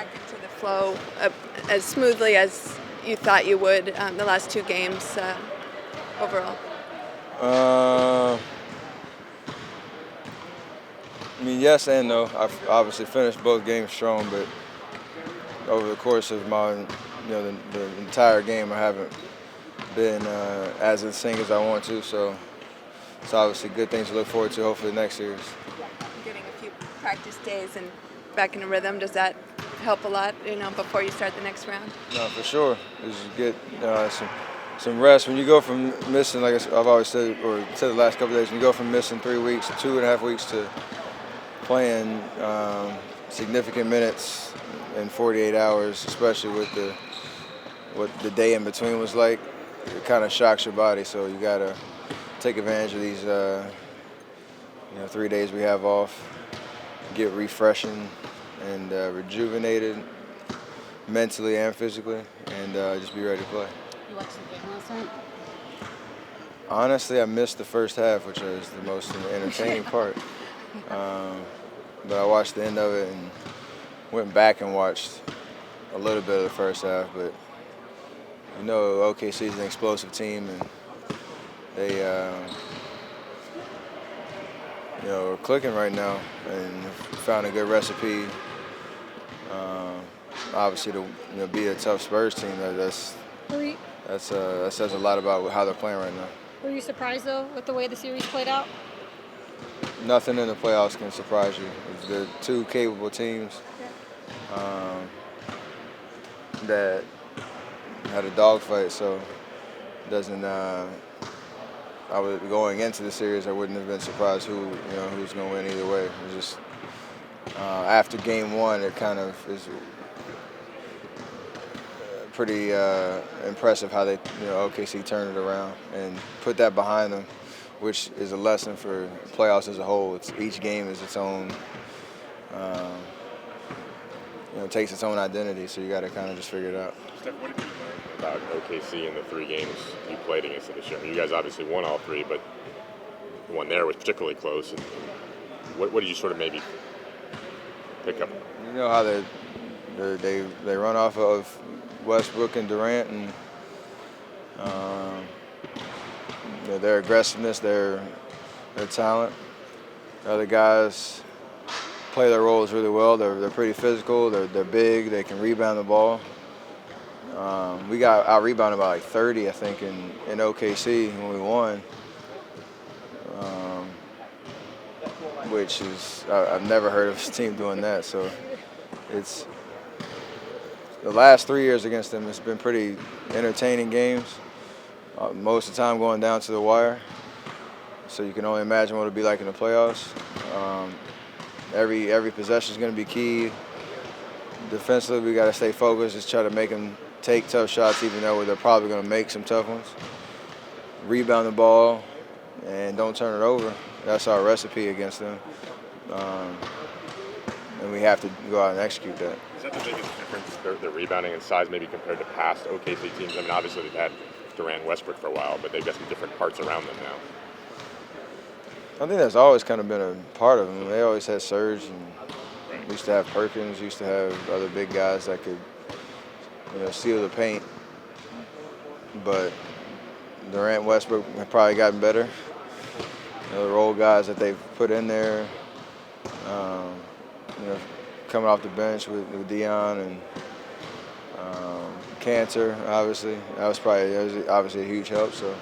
back into the flow as smoothly as you thought you would the last two games overall? Uh, I mean, yes and no. I've obviously finished both games strong, but over the course of the entire game, I haven't been as in sync as I want to. So it's obviously good things to look forward to. Hopefully next series. Getting a few practice days and back in a rhythm, does that help a lot, before you start the next round? No, for sure. Is get some rest. When you go from missing, like I've always said, or said the last couple of days, when you go from missing 3 weeks, 2.5 weeks to playing significant minutes in 48 hours, especially with what the day in between was like, it kind of shocks your body. So you gotta take advantage of these 3 days we have off, get refreshing and rejuvenated mentally and physically, and just be ready to play. You watched the game last night? Honestly, I missed the first half, which was the most entertaining part. But I watched the end of it and went back and watched a little bit of the first half. But OKC is an explosive team, and they are clicking right now and found a good recipe. Obviously, to be a tough Spurs team, that says a lot about how they're playing right now. Were you surprised, though, with the way the series played out? Nothing in the playoffs can surprise you. They're two capable teams that had a dogfight, so it doesn't. I was going into the series. I wouldn't have been surprised who's going to win either way. It was just after game one, it kind of is pretty impressive how they OKC turned it around and put that behind them, which is a lesson for playoffs as a whole. Each game is its own, takes its own identity, so you got to kind of just figure it out. Steph, what did you learn about OKC in the 3 games you played against them this year? I mean, you guys obviously won all 3, but the one there was particularly close. And what did you sort of maybe pick up? You know how they run off of Westbrook and Durant, and their aggressiveness, their talent. The other guys play their roles really well. They're pretty physical. They're big. They can rebound the ball. We got out rebounded by like 30, I think, in OKC when we won, which is I've never heard of a team doing that. So it's the last 3 years against them. It's been pretty entertaining games. Most of the time going down to the wire. So you can only imagine what it'll be like in the playoffs. Every possession is going to be key. Defensively, we got to stay focused, just try to make them take tough shots, even though they're probably going to make some tough ones. Rebound the ball and don't turn it over. That's our recipe against them. And we have to go out and execute that. Is that the biggest difference, the rebounding and size, maybe compared to past OKC teams? I mean, obviously they've had Durant and Westbrook for a while, but they've got some different parts around them now. I think that's always kind of been a part of them. They always had Serge, and used to have Perkins, used to have other big guys that could, seal the paint. But Durant and Westbrook have probably gotten better. The role guys that they've put in there, coming off the bench with Dion and Cantor, obviously. That was obviously a huge help. So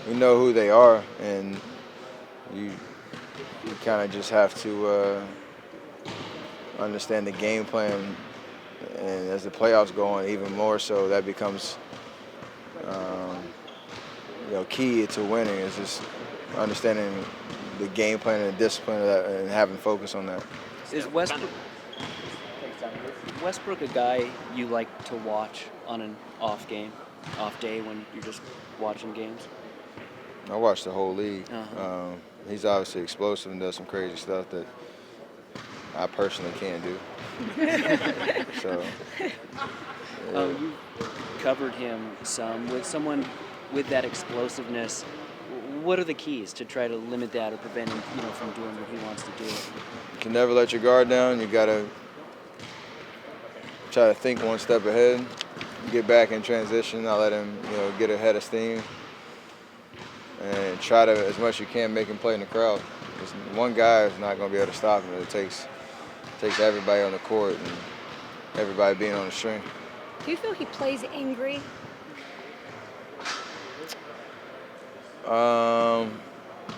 we know who they are, and you kind of just have to understand the game plan. And as the playoffs go on, even more so, that becomes key to winning, is just understanding the game plan and the discipline of that and having focus on that. Is Westbrook a guy you like to watch on an off day when you're just watching games? I watch the whole league. Uh-huh. He's obviously explosive and does some crazy stuff that I personally can't do. So, You covered him some. With someone with that explosiveness, what are the keys to try to limit that or prevent him, from doing what he wants to do? you can never let your guard down. You gotta try to think one step ahead, get back in transition, not let him get ahead of steam, and try to, as much as you can, make him play in the crowd. Because one guy is not going to be able to stop him. It takes everybody on the court and everybody being on the string. Do you feel he plays angry?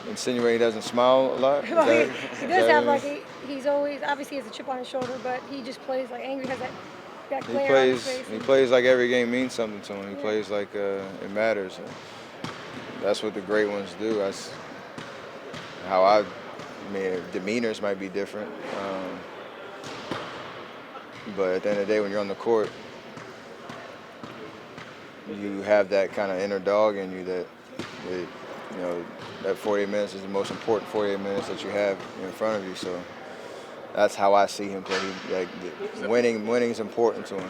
Insinuate he doesn't smile a lot? Well, he does have he's always, obviously he has a chip on his shoulder, but he just plays like angry, has that glare on his face. He plays like every game means something to him. He plays like it matters. That's what the great ones do. That's how I mean, demeanors might be different. But at the end of the day, when you're on the court, you have that kind of inner dog in you that that 48 minutes is the most important 48 minutes that you have in front of you. So that's how I see him play. Winning is important to him.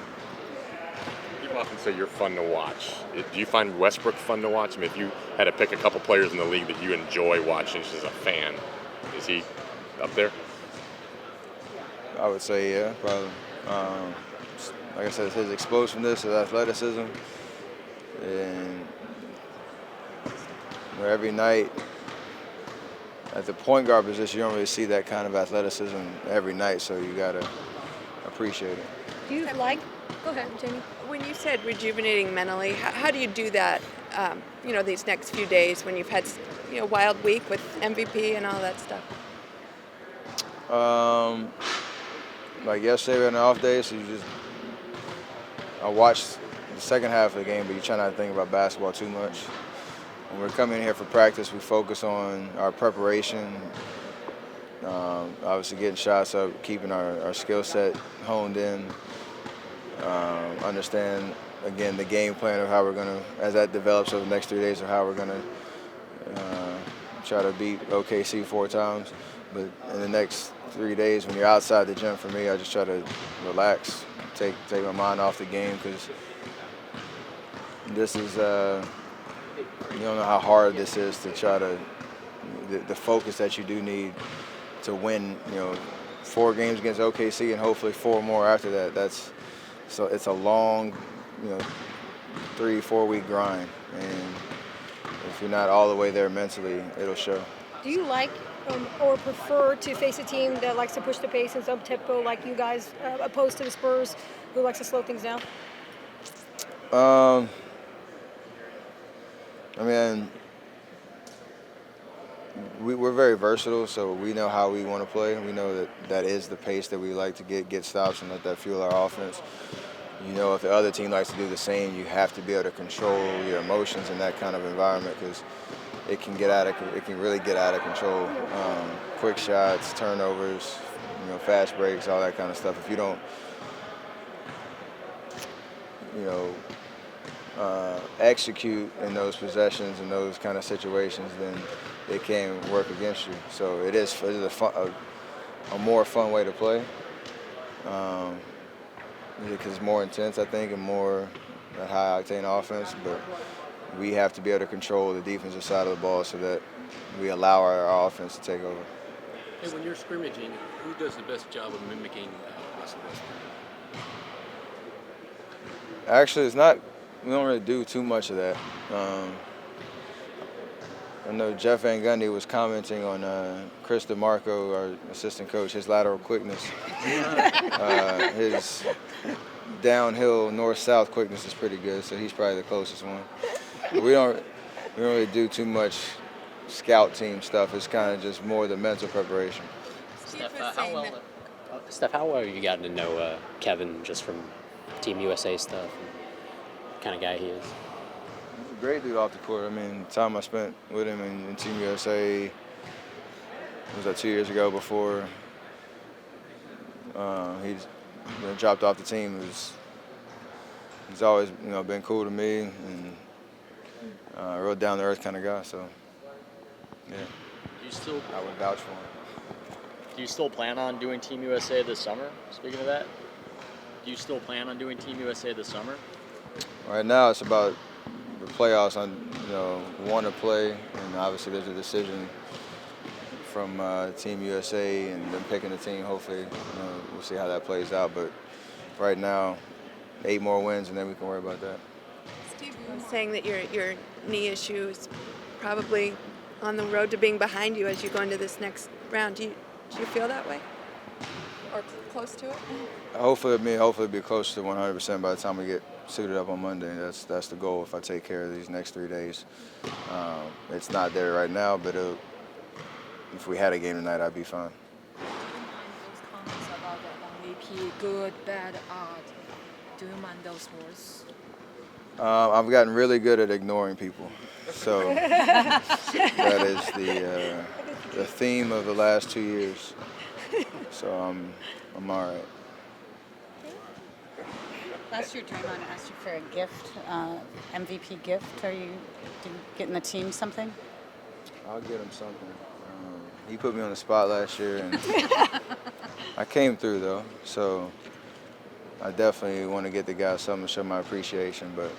People often say you're fun to watch. Do you find Westbrook fun to watch? I mean, if you had to pick a couple players in the league that you enjoy watching just as a fan, is he up there? I would say, yeah, probably. Like I said, his explosiveness, his athleticism, and every night at the point guard position, you don't really see that kind of athleticism every night, so you gotta appreciate it. Do you like? Go ahead, Jamie. When you said rejuvenating mentally, how do you do that? These next few days when you've had wild week with MVP and all that stuff. Like yesterday, we had an off day, so I watched the second half of the game, but you try not to think about basketball too much. When we're coming here for practice, we focus on our preparation, obviously getting shots up, keeping our skill set honed in, understand, again, the game plan of how we're going to, as that develops over the next 3 days, of how we're going to try to beat OKC 4 times. But in the next 3 days, when you're outside the gym, for me, I just try to relax, take my mind off the game, because this is, you don't know how hard this is to try to, the focus that you do need to win, 4 games against OKC and hopefully 4 more after that. So it's a long, 3-4 week grind, and if you're not all the way there mentally, it'll show. Do you like or prefer to face a team that likes to push the pace and up-tempo like you guys, opposed to the Spurs, who likes to slow things down? I mean, we're very versatile, so we know how we want to play. We know that is the pace that we like to get stops and let that fuel our offense. If the other team likes to do the same, you have to be able to control your emotions in that kind of environment, because it can really get out of control. Quick shots, turnovers, fast breaks, all that kind of stuff. If you don't, execute in those possessions and those kind of situations, then it can work against you. So it is a more fun way to play, because it's more intense, I think, and more high-octane offense. But we have to be able to control the defensive side of the ball so that we allow our offense to take over. Hey, when you're scrimmaging, who does the best job of mimicking Russell Westbrook? Actually, it's not. We don't really do too much of that. I know Jeff Van Gundy was commenting on Chris DeMarco, our assistant coach, his lateral quickness. His downhill north-south quickness is pretty good, so he's probably the closest one. But we don't really do too much scout team stuff. It's kind of just more the mental preparation. Steve Steph, was how saying well, that- Steph, how well have you gotten to know Kevin just from Team USA stuff? Kind of guy he is. He's a great dude off the court. I mean, the time I spent with him in Team USA, was that 2 years ago before he's dropped off the team. He's always been cool to me, and a real down to earth kind of guy. So yeah, I would vouch for him. Do you still plan on doing Team USA this summer? Speaking of that, do you still plan on doing Team USA this summer? Right now, it's about the playoffs. I want to play, and obviously there's a decision from Team USA and them picking the team. Hopefully, we'll see how that plays out. But right now, 8 more wins, and then we can worry about that. Steve, you were saying that your knee issue is probably on the road to being behind you as you go into this next round. Do you feel that way, or close to it? Hopefully it'll be close to 100% by the time we get suited up on Monday. That's the goal if I take care of these next 3 days. It's not there right now, but if we had a game tonight, I'd be fine. Those comments about the MVP, good, bad, odd. Do you mind those words? I've gotten really good at ignoring people, so that is the theme of the last 2 years. So I'm all right. Last year, Draymond asked you for a gift, MVP gift. Are you getting the team something? I'll get him something. He put me on the spot last year, and I came through though. So I definitely want to get the guy something to show my appreciation, but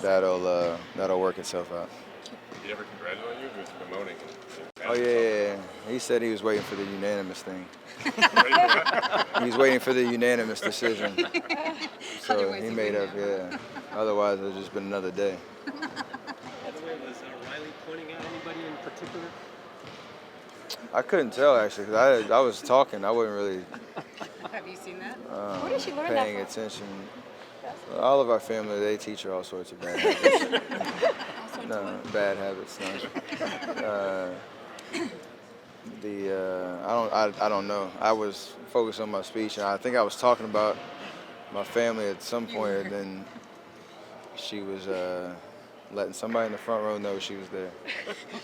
that'll work itself out. Did he ever congratulate you? He was bemoaning. Oh yeah. He said he was waiting for the unanimous thing. He was waiting for the unanimous decision. So he made up, yeah. Otherwise, it would have just been another day. By the way, was Riley pointing out anybody in particular? I couldn't tell actually, because I was talking. I wasn't really Have you seen that? Where did she learn paying that from? attention. All of our family, they teach her all sorts of bad habits. No, bad habits. No. I don't know. I was focused on my speech, and I think I was talking about my family at some point, and then she was letting somebody in the front row know she was there.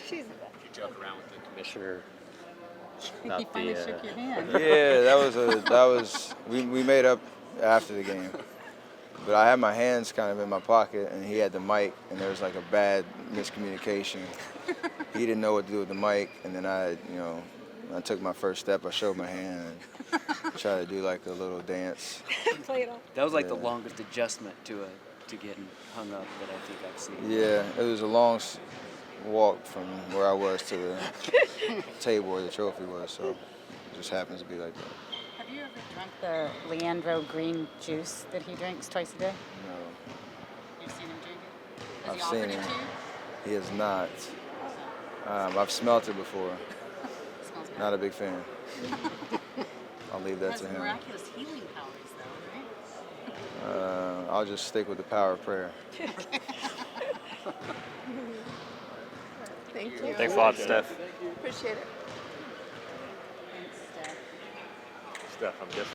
She's You joke around with the commissioner He about finally the. shook your hand. Yeah, that was we made up after the game. But I had my hands kind of in my pocket, and he had the mic, and there was like a bad miscommunication. He didn't know what to do with the mic, and then I took my first step. I showed my hand and tried to do like a little dance. play it off. That was like the Yeah. longest adjustment to getting hung up that I think I've seen. Yeah, it was a long walk from where I was to the table where the trophy was, so it just happens to be like that. Have you ever drunk the Leandro green juice that he drinks twice a day? No, You've seen him drink it? Has I've he offered seen it him. to you? He has not. I've smelt it before. Smells good. Not a big fan. I'll leave that Has to him. miraculous healing powers, though, right? I'll just stick with the power of prayer. Thank you. Thanks a lot, Steph. Appreciate it. Thanks, Steph. Steph, I'm guessing.